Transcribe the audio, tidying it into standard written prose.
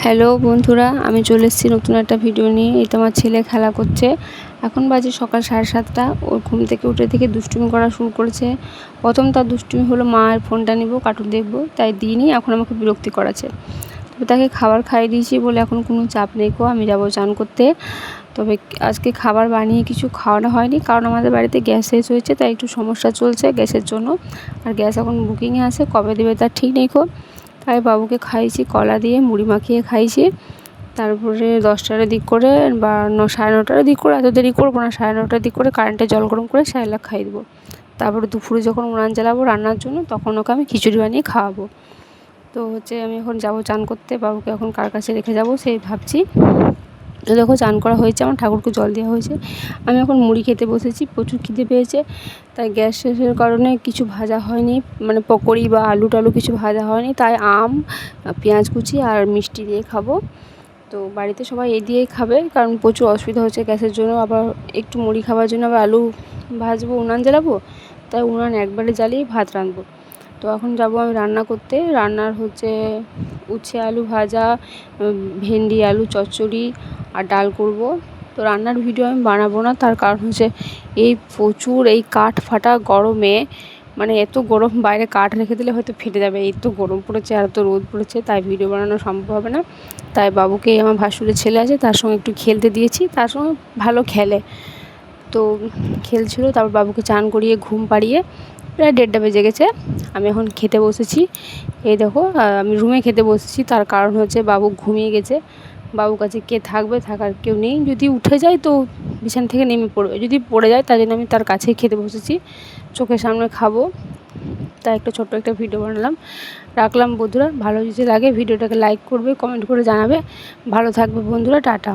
Hello বন্ধুরা, আমি চলে এসেছি নতুন একটা ভিডিও নিয়ে। এই তো আমার ছেলে খেলা করছে। এখন বাজে সকাল 7:30। ওর ঘুম থেকে উঠে থেকে দুষ্টুমি করা শুরু করেছে। প্রথম তার দুষ্টুমি হলো মায়ের ফোনটা নিব, কার্টুন দেখব, তাই দিইনি। এখন আমাকে বিরক্তি করাচ্ছে। তবে তাকে খাবার খাইয়ে দিয়েছি বলে এখন কোনো চাপ নেই। আমি যাব চান করতে। তবে আজকে খাবার বানিয়ে কিছু খাওয়ানো হয়নি, কারণ আমাদের বাড়িতে গ্যাস শেষ হয়েছে, তাই একটু সমস্যা চলছে গ্যাসের জন্য। আর গ্যাস এখন বুকিংয়ে আছে, কবে দেবে তার ঠিক নেই। তাই বাবুকে খাইয়েছি কলা দিয়ে মুড়ি মাখিয়ে খাইয়েছি। তারপরে 10টার দিক করে বা 9:30টার দিক করে, এত দেরি করবো না, 9:30টার দিক করে কারেন্টে জল গরম করে সাইলাক খাইয়ে দেবো। তারপরে দুপুরে যখন উনান জ্বালাবো রান্নার জন্য, তখন ওকে আমি খিচুড়ি বানিয়ে খাওয়াবো। তো আমি এখন যাবো চান করতে। বাবুকে এখন কার কাছে রেখে যাব সেই ভাবছি। তো দেখো, চান করা হয়েছে, আমার ঠাকুরকে জল দেওয়া হয়েছে। আমি এখন মুড়ি খেতে বসেছি। প্রচুর খিদে পেয়েছে, তাই গ্যাস শেষের কারণে কিছু ভাজা হয়নি, মানে পকোড়ি বা আলু টালু কিছু ভাজা হয়নি। তাই আম, পেঁয়াজ কুচি আর মিষ্টি দিয়ে খাবো। তো বাড়িতে সবাই এই দিয়েই খাবে, কারণ প্রচুর অসুবিধা হচ্ছে গ্যাসের জন্য। আবার একটু মুড়ি খাবার জন্য আবার আলু ভাজবো, উনান জ্বালাবো, তাই উনান একবারে জ্বালিয়ে ভাত রাঁধবো। তো এখন যাব আমি রান্না করতে। রান্নার হচ্ছে উচ্ছে আলু ভাজা, ভেন্ডি আলু চচ্চড়ি আর ডাল করব। তো রান্নার ভিডিও আমি বানাবো না, তার কারণ হচ্ছে এই প্রচুর এই কাঠ ফাটা গরমে, মানে এত গরম, বাইরে কাঠ রেখে দিলে হয়তো ফেটে যাবে। এই তো গরম পড়েছে আর এত রোদ পড়েছে, তাই ভিডিও বানানো সম্ভব হবে না। তাই বাবুকে, আমার ভাসুরের ছেলে আছে, তার সঙ্গে একটু খেলতে দিয়েছি। তার সঙ্গে ভালো খেলে, তো খেলছিল। তারপর বাবুকে চান করিয়ে ঘুম পাড়িয়ে প্রায় 1:30 বেজে গেছে। আমি এখন খেতে বসেছি। এই দেখো, আমি রুমে খেতে বসেছি, তার কারণ হচ্ছে বাবু ঘুমিয়ে গেছে। বাবুর কাছে কে থাকবে, থাকার কেউ নেই। যদি উঠে যায় তো বিছানা থেকে নেমে পড়বে, যদি পড়ে যায় তার জন্য আমি তার কাছেই খেতে বসেছি, চোখের সামনে খাবো। তাই একটা ছোট্ট একটা ভিডিও বানালাম, রাখলাম। বন্ধুরা, ভালো যদি লাগে ভিডিওটাকে লাইক করবে, কমেন্ট করে জানাবে। ভালো থাকবে বন্ধুরা, টাটা।